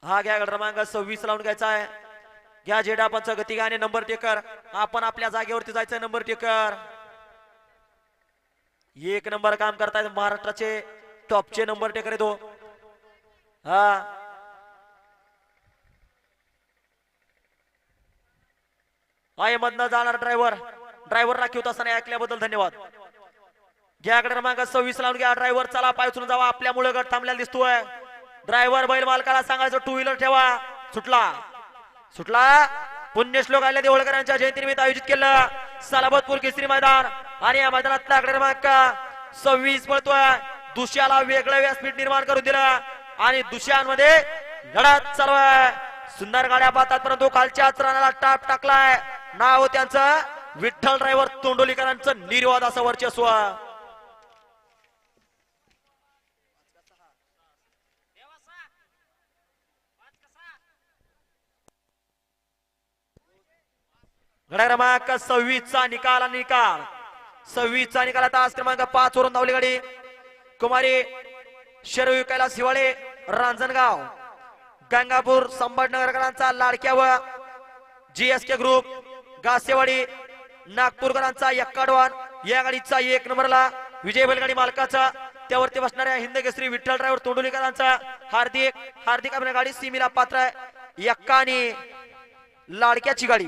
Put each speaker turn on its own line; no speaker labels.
हा घ्या क्रमांक 26 लावून घ्यायचा आहे. घ्या जेडा पंच गतिगाने नंबर टेकर. आपण आपल्या जागेवरती जायचं नंबर टेकर. एक नंबर काम करतायत महाराष्ट्राचे टॉपचे नंबर टेकर आहे तो. हा आहे मधनं जाणार ड्रायव्हर राखीव असताना ऐकल्याबद्दल धन्यवाद. घ्या क्रमांक 26 लावून घ्या. ड्रायव्हर चला पाय उचलून जावा. आपल्यामुळे गट थांबलेला दिसतोय. ड्रायव्हर बैल मालकाला सांगायचं टू व्हीलर ठेवा. सुटला पुण्यश्लोक आल्या देवळकरांच्या जयंतीनिमित्त आयोजित केलं सलाबतपूर केसरी मैदान आणि या मैदानात क्रमांक 26 पळतोय. दुसऱ्याला वेगळं व्यासपीठ निर्माण करून दिलं आणि दुसऱ्यांमध्ये लढत चालू आहे. सुंदर गाड्या पाहतात परंतु खालच्या चरणाला टाप टाकलाय. नाव त्यांचं विठ्ठल ड्रायव्हर तोंडोलीकरांचं निर्वाद असं वर्चस्व. घड्याळ क्रमांक 26 चा निकाल आणि निकाल 26 चा निकाल. तास क्रमांक 5 वरून धावली गाडी कुमारी शरयू कैलास हिवाळे रांजणगाव गंगापूर संभाजीनगरकरांचा लाडक्या व जीएसके ग्रुप गासेवाडी नागपूरकरांचा एक्काडवान या गाडीचा 1 नंबरला विजय बैलगाडी मालकाचा त्यावरती बसणाऱ्या हिंद केसरी विठ्ठल ड्रायव्हर तोंडोलीकरांचा हार्दिक आपल्या गाडी सीमीला पात्र आहे. एक्का आणि लाडक्याची गाडी